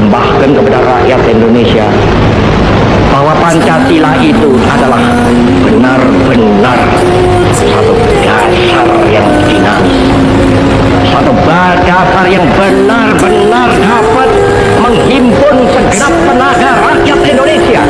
persembahkan kepada rakyat Indonesia bahwa Pancasila itu adalah benar-benar satu dasar yang dinamis, satu dasar yang benar-benar dapat menghimpun segenap tenaga rakyat Indonesia.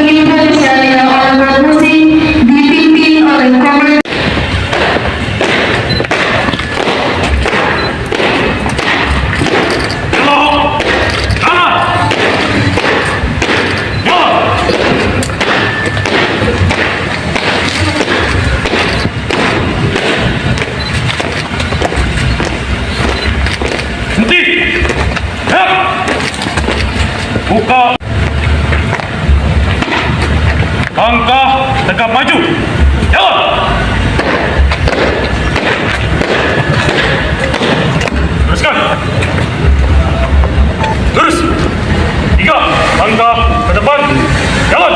Indonesia yang oleh revolusi dipimpin oleh Kongres. Buka. Langkah tegap maju. Jalan. Teruskan. Terus. 3 langkah ke depan. Jalan.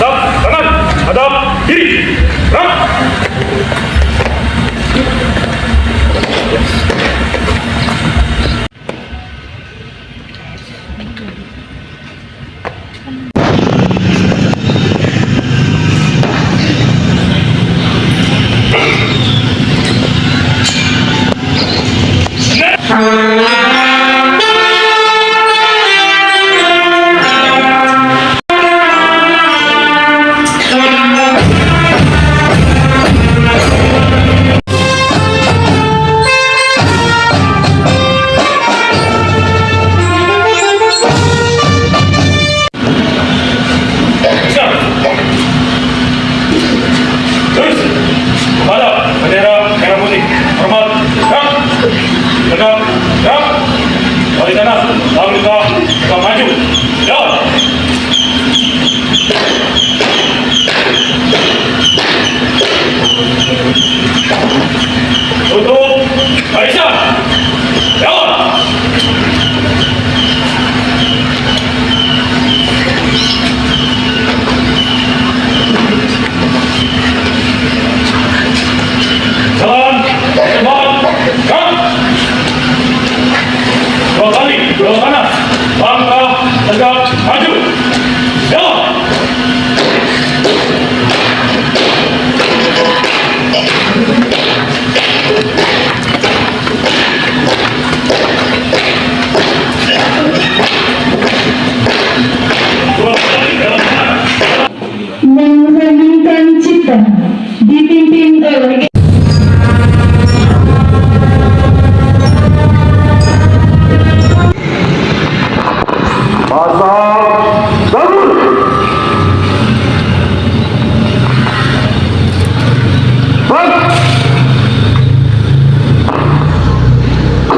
Hadap kanan. Hadap kiri. Gerak. Mengheningkan cipta dipimpin oleh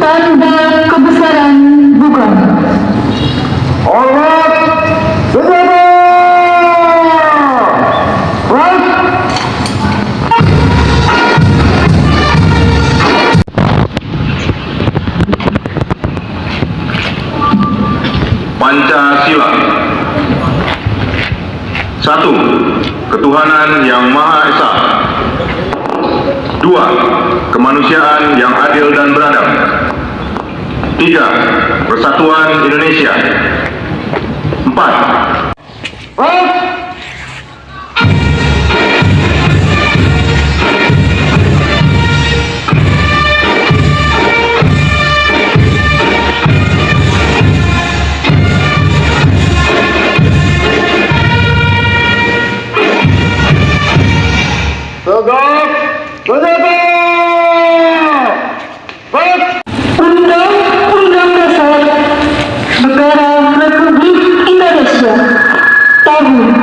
tanda kebesaran bukan Hormat senjata! Pancasila. 1. Ketuhanan yang Maha Esa. 2. Kemanusiaan yang adil dan beradab. 3. Persatuan Indonesia. 4. Tegak senjata! Undang-Undang Dasar Negara Republik Indonesia tahun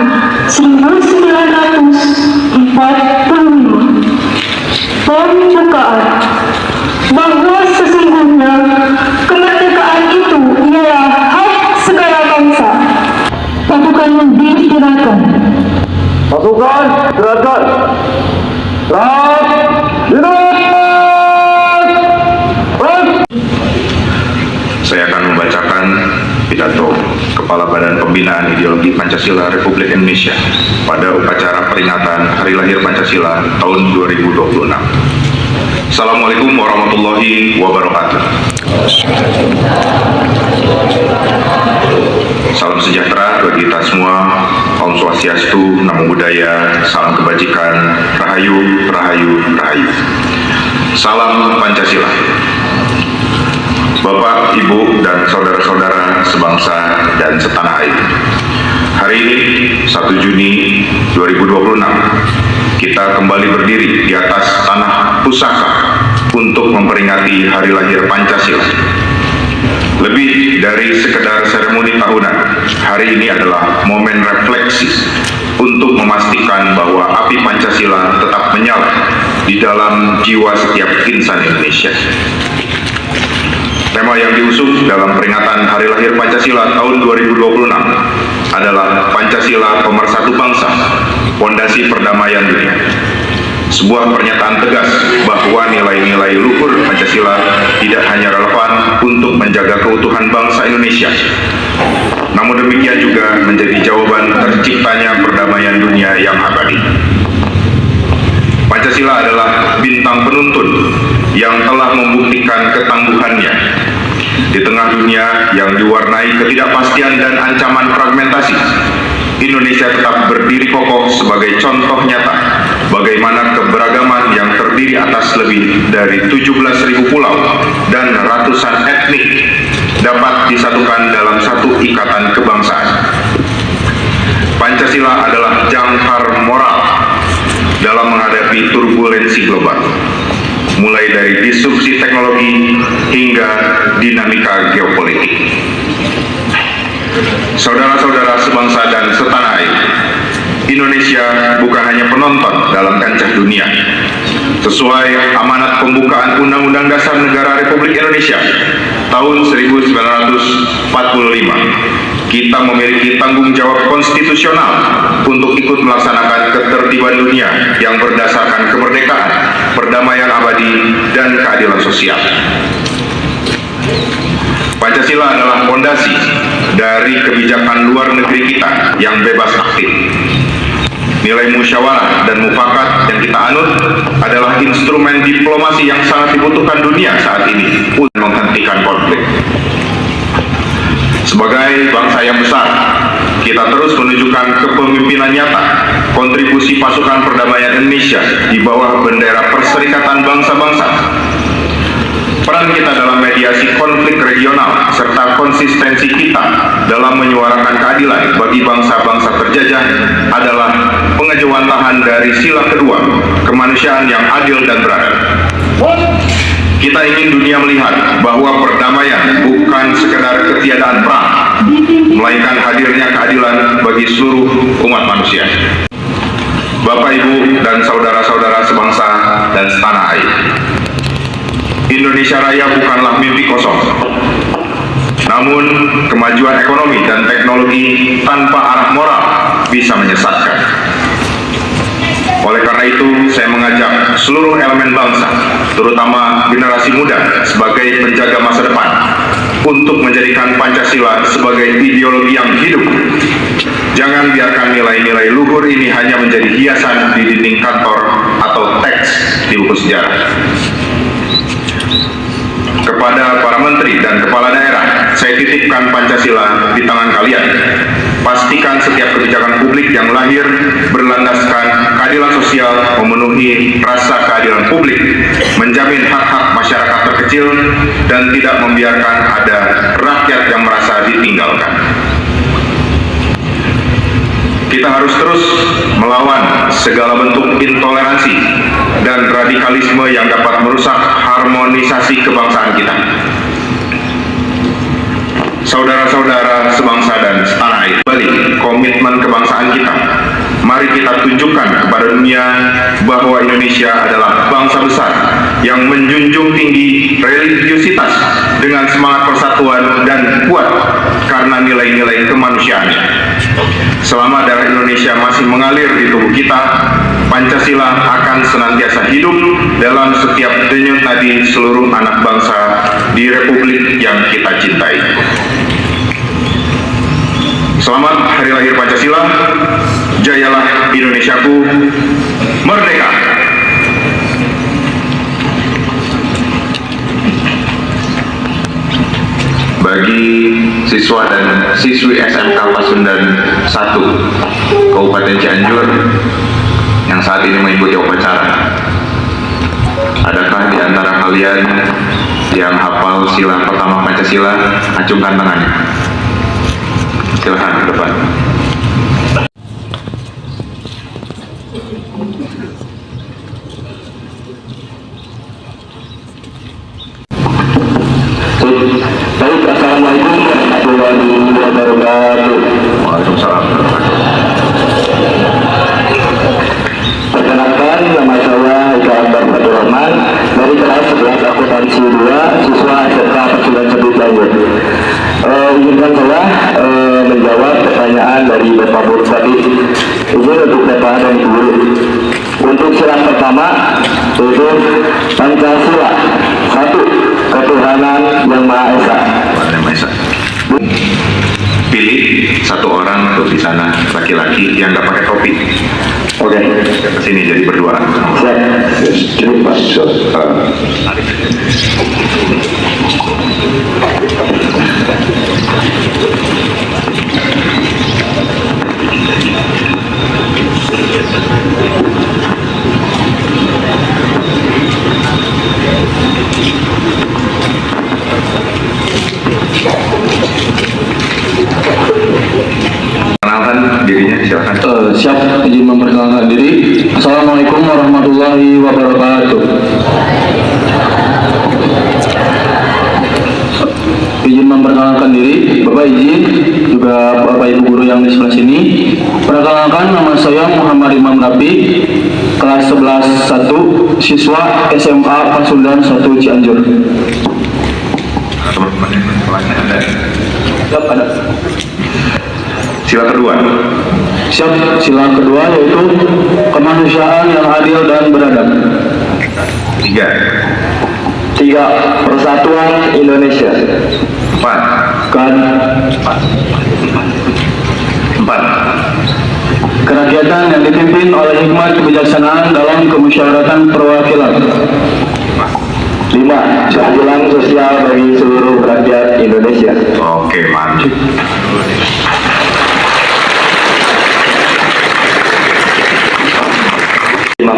Silakan. Pasukan, gerakan. Rak, Saya akan membacakan pidato Kepala Badan Pembinaan Ideologi Pancasila Republik Indonesia pada upacara peringatan Hari Lahir Pancasila tahun 2026. Assalamualaikum warahmatullahi wabarakatuh. Salam sejahtera bagi kita semua. Om Swastiastu, Namo Buddhaya, salam kebajikan, Rahayu, Rahayu, Rahayu. Salam Pancasila. Bapak, Ibu, dan saudara-saudara sebangsa dan setanah air. Hari ini, 1 Juni 2026, kita kembali berdiri di atas tanah pusaka untuk memperingati Hari Lahir Pancasila. Lebih dari sekedar seremoni tahunan, hari ini adalah momen refleksi untuk memastikan bahwa api Pancasila tetap menyala di dalam jiwa setiap insan Indonesia. Tema yang diusung dalam peringatan Hari Lahir Pancasila tahun 2026 adalah Pancasila Pemersatu Bangsa, Fondasi Perdamaian Dunia. Sebuah pernyataan tegas bahwa nilai-nilai luhur Pancasila tidak hanya relevan untuk menjaga keutuhan bangsa Indonesia, namun demikian juga menjadi jawaban terciptanya perdamaian dunia yang abadi. Pancasila adalah bintang penuntun yang telah membuktikan ketangguhannya di tengah dunia yang diwarnai ketidakpastian dan ancaman fragmentasi. Indonesia tetap berdiri kokoh sebagai contoh nyata bagaimana keberagaman yang terdiri atas lebih dari 17.000 pulau dan ratusan etnik dapat disatukan dalam satu ikatan kebangsaan. Pancasila adalah jangkar moral dalam menghadapi turbulensi global, mulai dari disrupsi teknologi hingga dinamika geopolitik. Saudara-saudara sebangsa dan setanah air, Indonesia bukan hanya penonton dalam kancah dunia. Sesuai amanat pembukaan Undang-Undang Dasar Negara Republik Indonesia tahun 1945, kita memiliki tanggung jawab konstitusional untuk ikut melaksanakan ketertiban dunia yang berdasarkan kemerdekaan, perdamaian abadi, dan keadilan sosial. Pancasila adalah fondasi dari kebijakan luar negeri kita yang bebas aktif. Nilai musyawarah dan mufakat yang kita anut adalah instrumen diplomasi yang sangat dibutuhkan dunia saat ini untuk menghentikan konflik. Sebagai bangsa yang besar, kita terus menunjukkan kepemimpinan nyata, kontribusi pasukan perdamaian Indonesia di bawah bendera Perserikatan Bangsa-Bangsa. Peran kita dalam mediasi konflik regional serta konsistensi kita dalam menyuarakan keadilan bagi bangsa-bangsa terjajah adalah pengejawantahan dari sila kedua, kemanusiaan yang adil dan beradab. Kita ingin dunia melihat bahwa perdamaian bukan sekedar ketiadaan perang, melainkan hadirnya keadilan bagi seluruh umat manusia. Bapak, Ibu, dan saudara-saudara sebangsa dan setanah air, Indonesia Raya bukanlah mimpi kosong. Namun, kemajuan ekonomi dan teknologi tanpa arah moral bisa menyesatkan. Oleh karena itu, saya mengajak seluruh elemen bangsa, terutama generasi muda sebagai penjaga masa depan, untuk menjadikan Pancasila sebagai ideologi yang hidup. Jangan biarkan nilai-nilai luhur ini hanya menjadi hiasan di dinding kantor atau teks di buku sejarah. Kepada para menteri dan kepala daerah, saya titipkan Pancasila di tangan kalian. Pastikan setiap kebijakan publik yang lahir berlandaskan keadilan sosial, memenuhi rasa keadilan publik, menjamin hak-hak masyarakat terkecil, dan tidak membiarkan ada rakyat yang merasa ditinggalkan. Kita harus terus melawan segala bentuk intoleransi dan radikalisme yang dapat merusak harmonisasi kebangsaan kita. Saudara-saudara sebangsa dan setanah air, balik komitmen kebangsaan kita. Mari kita tunjukkan kepada dunia bahwa Indonesia adalah bangsa besar yang menjunjung tinggi religiusitas dengan semangat persatuan dan kuat karena nilai-nilai kemanusiaannya. Selama darah Indonesia masih mengalir di tubuh kita, Pancasila akan senantiasa hidup dalam setiap denyut nadi seluruh anak bangsa di Republik yang kita cintai. Selamat Hari Lahir Pancasila, jayalah Indonesiaku, merdeka! Bagi siswa dan siswi SMK Pasundan 1 Kabupaten Cianjur yang saat ini mengikuti upacara, adakah di antara kalian yang hafal sila pertama Pancasila? Acungkan tangannya. Silakan ke depan. Baik, assalamualaikum warahmatullahi wabarakatuh. Waalaikumsalam. Perkenalkan, nama saya Eka Akbar Fatur Rahman dari kelas 11 akuntansi 2 siswa SMK Pasundan 1 Cianjur. Izinkan saya menjawab pertanyaan dari Bapak Bupati. Izin untuk Bapak dan Ibu. Untuk sila pertama yaitu Pancasila, 1. Ketuhanan Yang Maha Esa. Pilih satu orang untuk di sana, laki-laki yang nggak pakai topi. Oke. Kesini jadi berdua. Siap. Cukup, Pak. Kenalkan dirinya, silakan. Siap, izin memperkenalkan diri. Assalamualaikum warahmatullahi wabarakatuh. Izin memperkenalkan diri, Bapak izin, juga Bapak Ibu guru yang di sebelah sini. Perkenalkan, nama saya Muhammad Imam Rafi, kelas 11 1, siswa SMA Pasundan 1 Cianjur. Siap, ada. Sila kedua. Siap, sila kedua yaitu kemanusiaan yang adil dan beradab. 3. Persatuan Indonesia. 4. 4. Kerakyatan yang dipimpin oleh hikmat kebijaksanaan dalam kemusyawaratan perwakilan. 5. Keadilan sosial bagi seluruh rakyat Indonesia. Oke, mantap.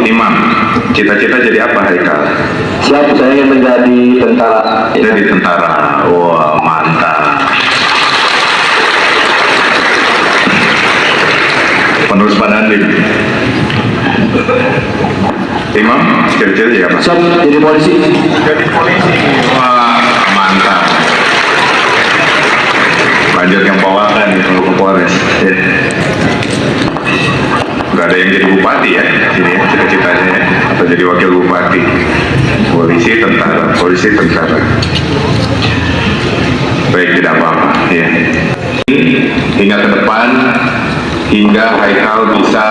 Imam, cita-cita jadi apa, Haikal? Siap, saya ingin menjadi tentara. Jadi tentara. Wah, mantap. Penerus Pak Dandim. Imam, cita-cita jadi apa? Siap, jadi polisi. Jadi polisi. Wah, mantap. Lanjut yang bawakan nih, kalau ke Polres. Ya. Gak ada yang jadi bupati ya, sini ya, cita-citanya ya, atau jadi wakil bupati. Polisi, tentara. Baik, tidak apa-apa. Ya. Hingga ke depan, hingga Haikal bisa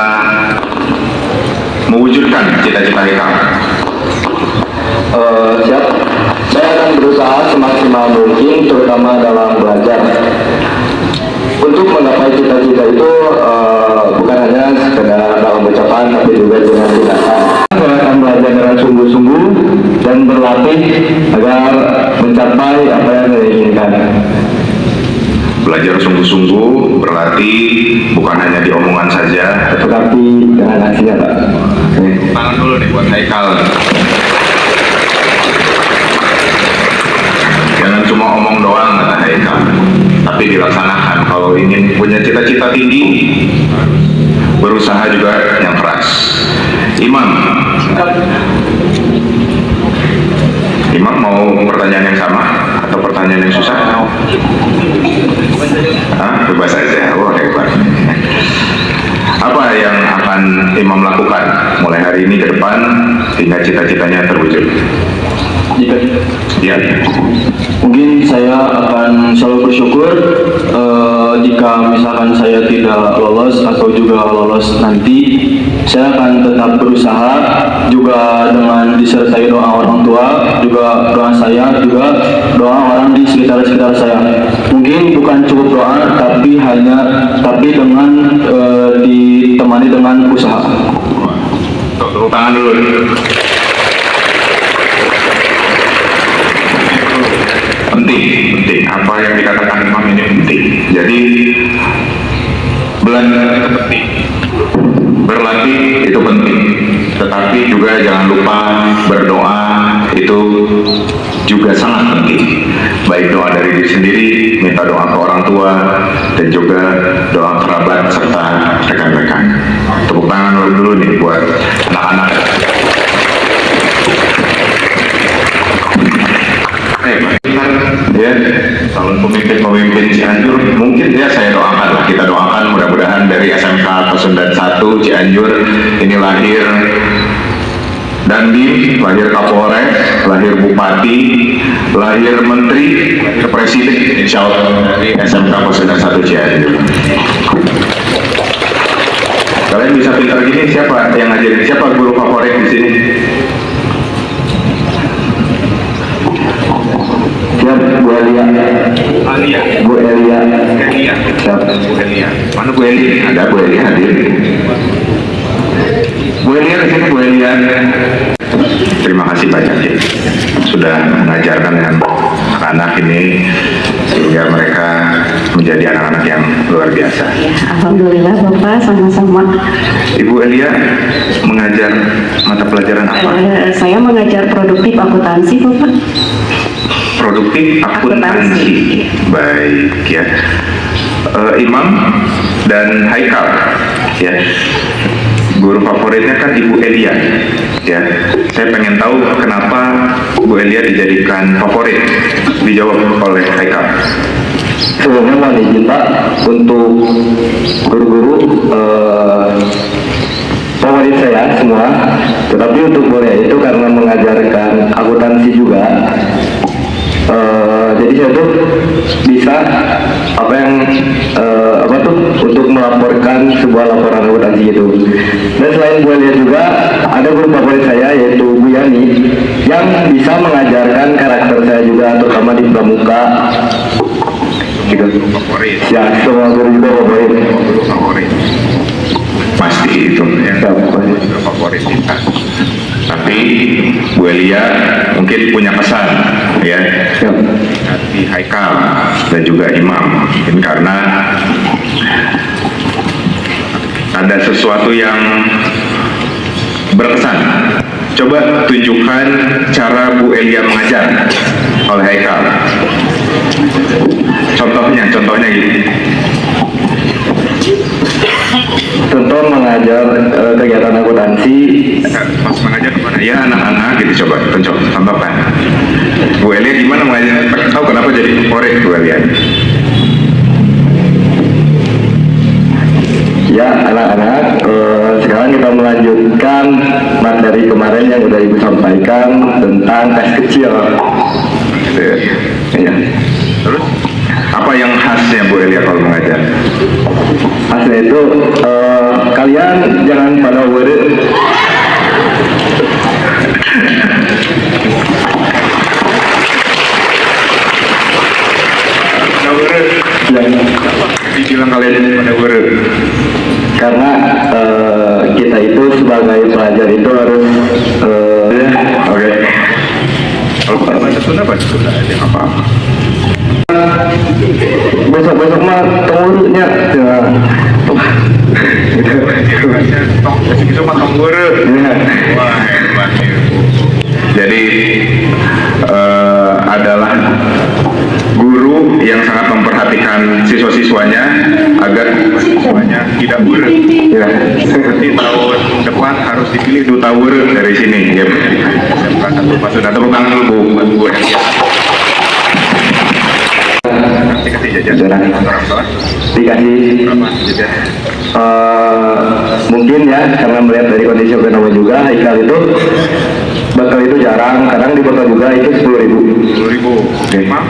mewujudkan cita-cita Haikal. Siap. Saya akan berusaha semaksimal mungkin, terutama dalam belajar. Untuk menggapai cita-cita itu bukan hanya sekedar dalam ucapan, tapi juga dengan tindakan. Saya akan belajar dengan sungguh-sungguh dan berlatih agar mencapai apa yang saya inginkan. Belajar sungguh-sungguh, berlatih, bukan hanya di omongan saja, Tetapi dengan aksinya, Pak. Oke. tangan dulu nih buat Haikal. Jangan cuma omong doang, kata Haikal, tapi dilaksanakan. Kalau ingin punya cita-cita tinggi, berusaha juga yang keras. Imam mau pertanyaan yang sama atau pertanyaan yang susah? Bebas aja. Wah, hebat. Apa yang akan Imam lakukan mulai hari ini ke depan hingga cita-citanya terwujud? Jika United. Ya. Mungkin saya akan selalu bersyukur jika misalkan saya tidak lolos atau juga lolos nanti, saya akan tetap berusaha juga dengan disertai doa orang tua, juga doa saya, juga doa orang di sekitar saya. Mungkin bukan cukup doa, tapi dengan ditemani dengan usaha. Tepuk tangan dulu. Penting. Apa yang dikatakan Imam ini penting. Jadi belajar itu penting, berlatih itu penting, tetapi juga jangan lupa berdoa itu juga sangat penting. Baik doa dari diri sendiri, minta doa ke orang tua, dan juga doa kerabat serta rekan-rekan. Tepuk tangan dulu nih buat anak-anak. Ya, calon pemimpin Cianjur, mungkin ya saya doakan lah, kita doakan mudah-mudahan dari SMK 01 Cianjur ini lahir Dandim, lahir Kapolres, lahir Bupati, lahir Menteri, lahir Presiden, insya Allah dari SMK 01 Cianjur. Kalian bisa pintar gini, siapa yang ngajarin, siapa guru favorit di sini? Siap, Bu Elia. Alia. Bu Elia. Elia. Siap. Bu Elia. Mana Bu Elia? Ada Bu Elia hadir. Bu Elia di sini, Bu Elia. Terima kasih banyak ya sudah mengajarkan dengan anak-anak ini sehingga mereka menjadi anak-anak yang luar biasa. Alhamdulillah Bapak, sama-sama. Ibu Elia mengajar mata pelajaran apa? Saya mengajar produktif akuntansi Bapak. Produktif akuntansi. Baik ya. Imam dan Haikal ya. Guru favoritnya kan Ibu Elia ya. Saya pengen tahu kenapa Bu Elia dijadikan favorit. Dijawab oleh Haikal. Sebelumnya mohon izin Pak untuk guru-guru favorit saya semua, tetapi untuk Bu Elia itu karena mengajarkan akuntansi juga. Jadi saya tuh bisa untuk melaporkan sebuah laporan akuntansi itu. Dan selain Bu Elia juga ada guru favorit saya yaitu Bu Yani yang bisa mengajarkan karakter saya juga, terutama di pramuka. Gitu. Favorit. Ya, semua guru juga favorit. Guru favorit. Pasti itu yang guru favorit kita. Tapi Bu Elia mungkin punya pesan ya di Haikal dan juga Imam, mungkin karena ada sesuatu yang berkesan. Coba tunjukkan cara Bu Elia mengajar oleh Haikal. Contohnya gitu. Contoh mengajar kegiatan akuntansi. Pas mengajar kemana? Ya anak-anak gitu, coba contohkan. Bu Elia gimana mengajar? Tahu kenapa jadi favorit Bu Elia? Ya anak-anak, sekarang kita melanjutkan materi kemarin yang udah Ibu sampaikan tentang tes kecil. Gitu ya. Ya. Terus apa yang khasnya Bu Elia kalau mengajar? Khasnya itu kalian jangan pada were. Dibilang kalian pada were. Karena kita itu sebagai pelajar itu harus Oke. Kalau bahasa Sunda aja apa-apa. besok mah tunggunya Itu mah were. Wah hebat ya. Jadi adalah guru yang sangat memperhatikan siswa-siswanya agar siswanya tidak were. ya. Nanti tahun depan harus dipilih duta were dari sini ya. Satu sudah tepuk tangan dulu Bu Elia. Nanti kasih jajan orang tua. Dikasih Berapa jajan? mungkin ya karena melihat dari kondisi ekonomi juga Haikal itu bekal itu jarang, kadang di bekal juga itu 10.000. 10.000. Oke. Pak?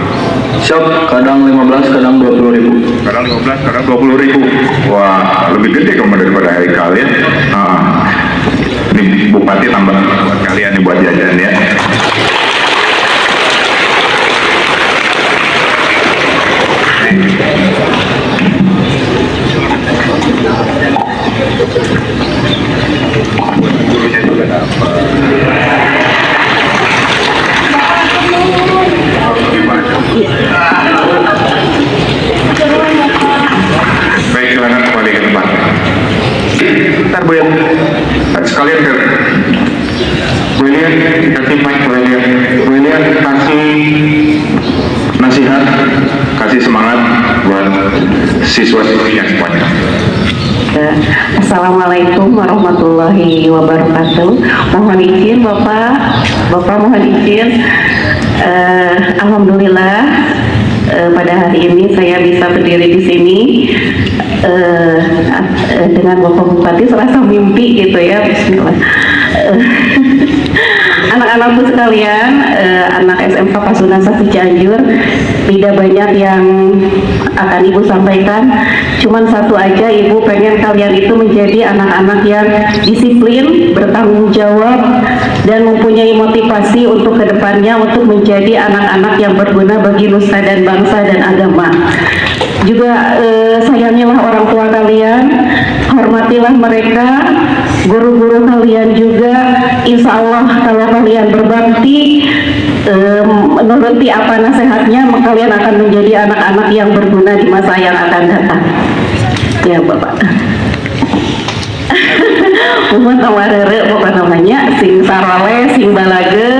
Shop kadang 15, kadang 20.000. Kadang 15, kadang 20.000. Wah, lebih gede kamu daripada hari kalian. Ini Bupati tambah buat kalian nih buat jajan ya. Gurunya juga dapat. Baik, silakan kembali ke tempat. Bentar Bu ya. Sekalian ke William, kasih mic William kasih nasihat, kasih semangat buat siswa-siswinya semuanya. Assalamualaikum warahmatullahi wabarakatuh. Mohon izin Bapak mohon izin. Alhamdulillah pada hari ini saya bisa berdiri di sini dengan Bapak Bupati, serasa mimpi gitu ya. Bismillah. Anak-anakku sekalian, anak SMK Pasundan 1 Cianjur, tidak banyak yang akan Ibu sampaikan, cuman satu aja, Ibu pengen kalian itu menjadi anak-anak yang disiplin, bertanggung jawab, dan mempunyai motivasi untuk kedepannya untuk menjadi anak-anak yang berguna bagi nusa dan bangsa dan agama. Juga sayangilah orang tua kalian, hormatilah mereka, guru-guru kalian juga. Insya Allah kalau kalian berbakti, menuruti apa nasihatnya, kalian akan menjadi anak-anak yang berguna di masa yang akan datang. Ya Bapak. Umum tawarere Bapak namanya, sing sarole, sing balage,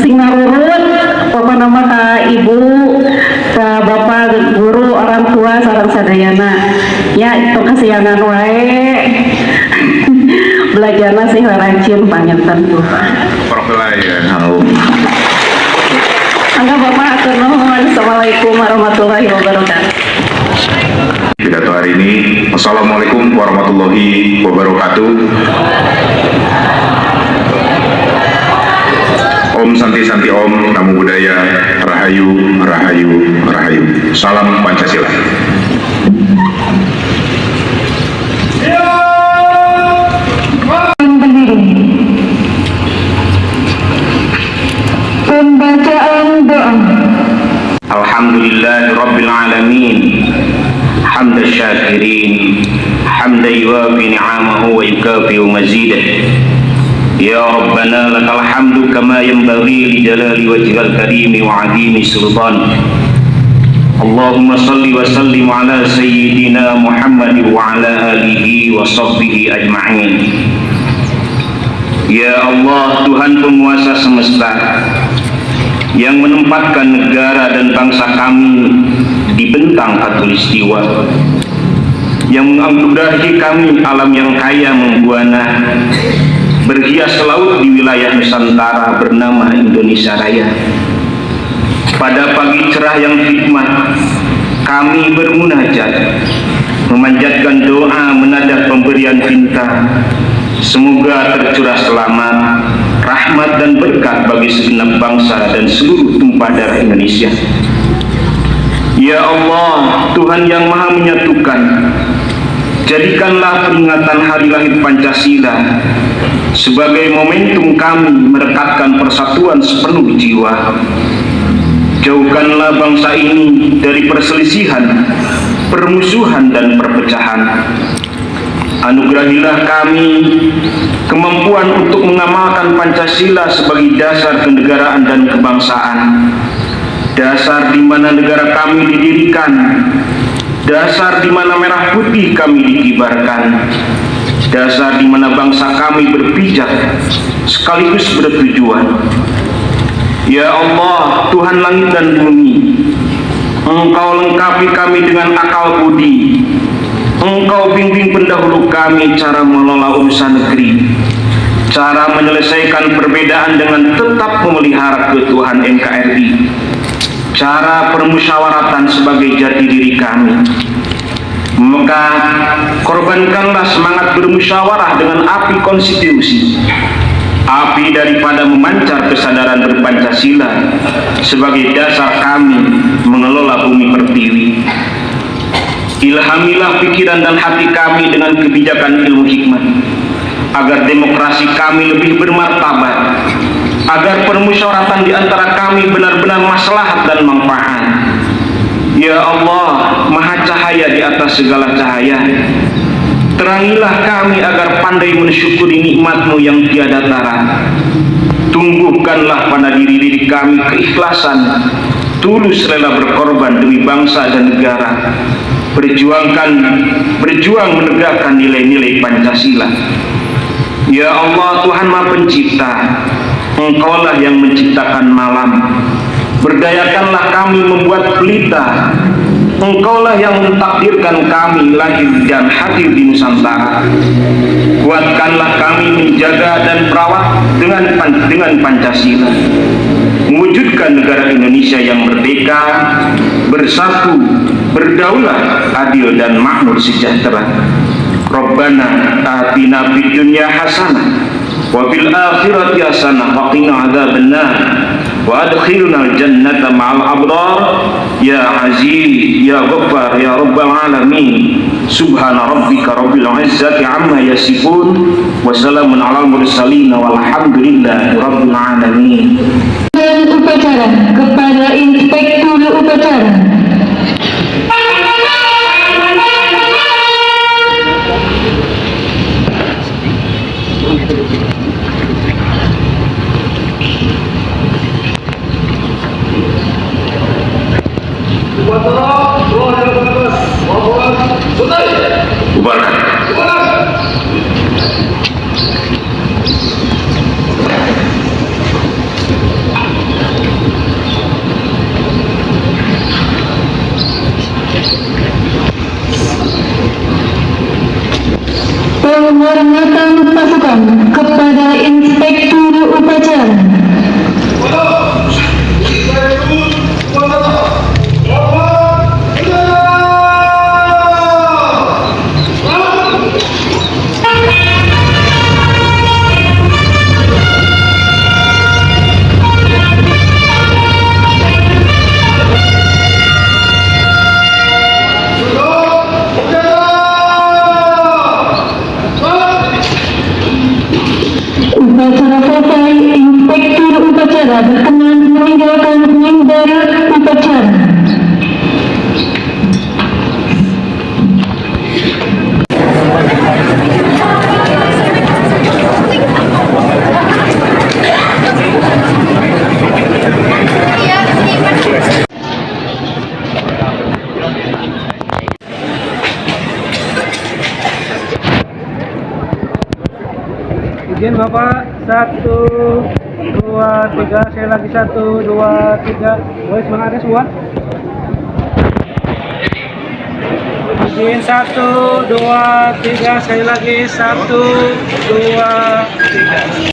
sing narurut, Bapak nama ka Ibu, ka Bapak guru, orang tua, sareng sadayana. Ya itu kasihangan wae. Belajarlah sih rajin panjatan Bapak. Profil ya. Angga Bapak atur nuhun. Assalamualaikum warahmatullahi wabarakatuh. Pidato hari ini, Assalamualaikum warahmatullahi wabarakatuh. Om Santi Santi Om, Namo Buddhaya, Rahayu, Rahayu, Rahayu. Salam Pancasila. Pembacaan doa. Alhamdulillah Rabbil Alamin, hamda syakirin, hamda yuwafi ni'amahu wa yukafi'u mazidah. Ya Rabbana lakal hamdu kama yanbaghi li jalali wajhikal karimi wa 'azimi sultanik. Allahumma salli wa sallim ala sayyidina Muhammad wa ala alihi wa sahbihi ajma'in. Ya Allah, Tuhan penguasa semesta, yang menempatkan negara dan bangsa kami di bentang khatulistiwa, yang menganugerahi kami alam yang kaya membuana, berhias laut di wilayah Nusantara bernama Indonesia Raya. Pada pagi cerah yang hikmah, kami bermunajat, memanjatkan doa menadah pemberian cinta. Semoga tercurah selamat, rahmat dan berkah bagi segenap bangsa dan seluruh tumpah darah Indonesia. Ya Allah, Tuhan yang Maha Menyatukan, jadikanlah peringatan hari lahir Pancasila sebagai momentum kami merekatkan persatuan sepenuh jiwa. Jauhkanlah bangsa ini dari perselisihan, permusuhan dan perpecahan. Anugerahilah kami kemampuan untuk mengamalkan Pancasila sebagai dasar kenegaraan dan kebangsaan, dasar di mana negara kami didirikan, dasar di mana merah putih kami dikibarkan, dasar di mana bangsa kami berpijak sekaligus bertujuan. Ya Allah, Tuhan langit dan bumi, Engkau lengkapi kami dengan akal budi, Engkau bimbing pendahulu kami cara mengelola urusan negeri, cara menyelesaikan perbedaan dengan tetap memelihara keutuhan NKRI, cara permusyawaratan sebagai jati diri kami. Maka korbankanlah semangat bermusyawarah dengan api konstitusi, api daripada memancar kesadaran berpancasila sebagai dasar kami mengelola bumi pertiwi. Ilhamilah pikiran dan hati kami dengan kebijakan ilmu hikmah, agar demokrasi kami lebih bermartabat, agar permusyawaratan di antara kami benar-benar maslahat dan manfaat. Ya Allah, Maha Cahaya di atas segala cahaya, terangilah kami agar pandai mensyukuri nikmat-Mu yang tiada tara. Tumbuhkanlah pada diri kami keikhlasan, tulus rela berkorban demi bangsa dan negara. Berjuang menegakkan nilai-nilai Pancasila. Ya Allah, Tuhan Maha Pencipta, Engkaulah yang menciptakan malam. Berdayakanlah kami membuat pelita. Engkaulah yang mentakdirkan kami lahir dan hadir di Nusantara. Kuatkanlah kami menjaga dan merawat dengan Pancasila, mewujudkan negara Indonesia yang merdeka, bersatu, berdaulat, adil dan makmur sejahtera. Rabbana atina fid dunya hasanah wa fil akhirati hasanah wa qina adzabannar wa adkhilnal jannata ma'al abrar ya aziz ya ghaffar ya rabbal alamin. Subhana rabbika rabbil izzati amma yasifun wa salamun alal mursalin walhamdulillahi rabbil alamin. Dan upacara kepada Inspektur Upacara. Bubarkan. Penghormatan pasukan kepada Inspektur Upacara. Upacara selesai, Inspektur Upacara berkenan meninggalkan mimbar upacara. Izin Bapak, 1, 2, 3, saya lagi 1, 2, 3. Boleh semangatnya semua? Izin 1, 2, 3, sekali lagi 1, 2, 3.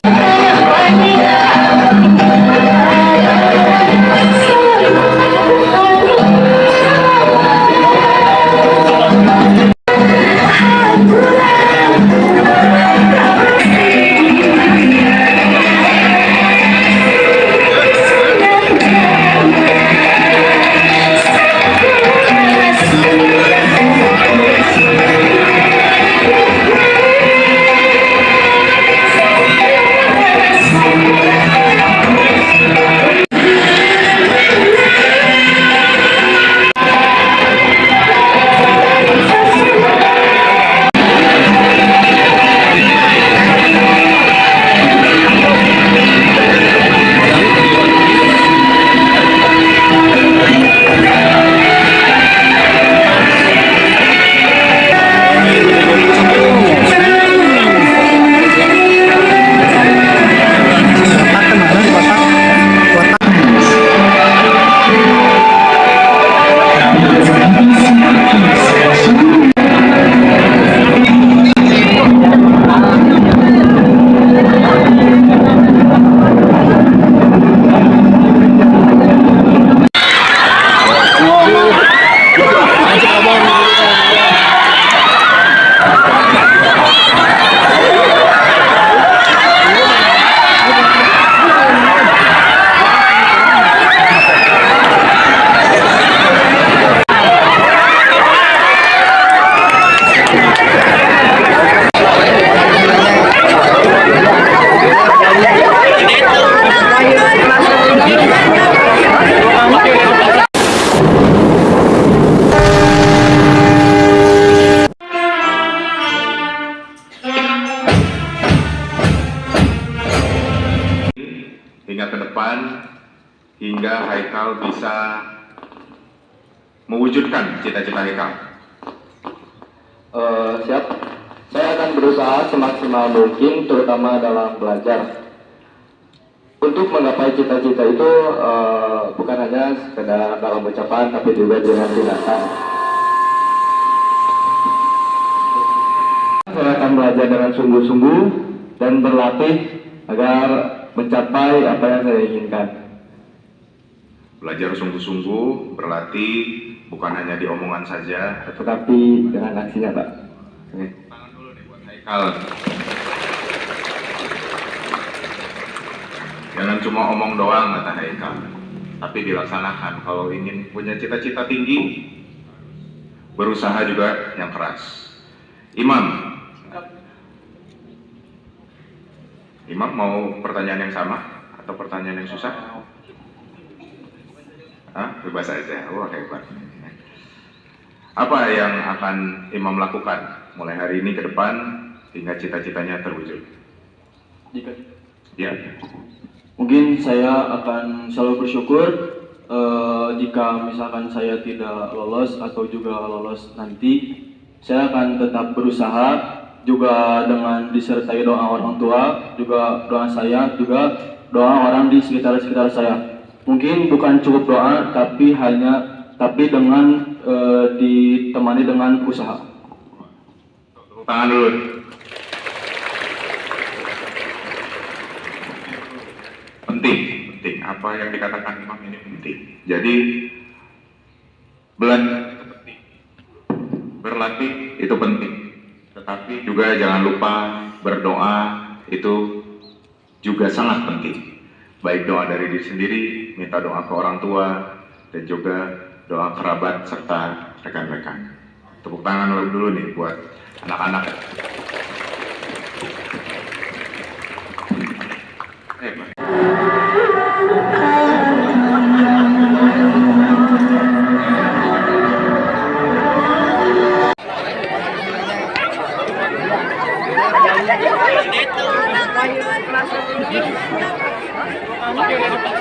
hingga Haikal bisa mewujudkan cita-cita Haikal. Siap. Saya akan berusaha semaksimal mungkin, terutama dalam belajar. Untuk menggapai cita-cita itu bukan hanya sekedar dalam ucapan, tapi juga dengan tindakan. Saya akan belajar dengan sungguh-sungguh dan berlatih agar mencapai apa yang saya inginkan. Belajar sungguh-sungguh, berlatih, bukan hanya di omongan saja, Tetapi dengan aksinya, Pak. Oke. tangan dulu nih buat Haikal. Jangan cuma omong doang, kata Haikal, tapi dilaksanakan. Kalau ingin punya cita-cita tinggi, berusaha juga yang keras. Imam mau pertanyaan yang sama atau pertanyaan yang susah? Bebas aja. Wah, hebat. Apa yang akan Imam lakukan mulai hari ini ke depan hingga cita-citanya terwujud? Ya. Mungkin saya akan selalu bersyukur jika misalkan saya tidak lolos atau juga lolos nanti, saya akan tetap berusaha juga dengan disertai doa orang tua, juga doa saya, juga doa orang di sekitar saya. Mungkin bukan cukup doa, tapi dengan ditemani dengan usaha. Tepuk tangan dulu. Penting. Apa yang dikatakan Imam ini penting. Jadi belajar itu penting, berlatih itu penting, tetapi juga jangan lupa berdoa itu juga sangat penting. Baik doa dari diri sendiri, minta doa ke orang tua, dan juga doa kerabat serta rekan-rekan. Tepuk tangan dulu nih buat anak-anak. Itu.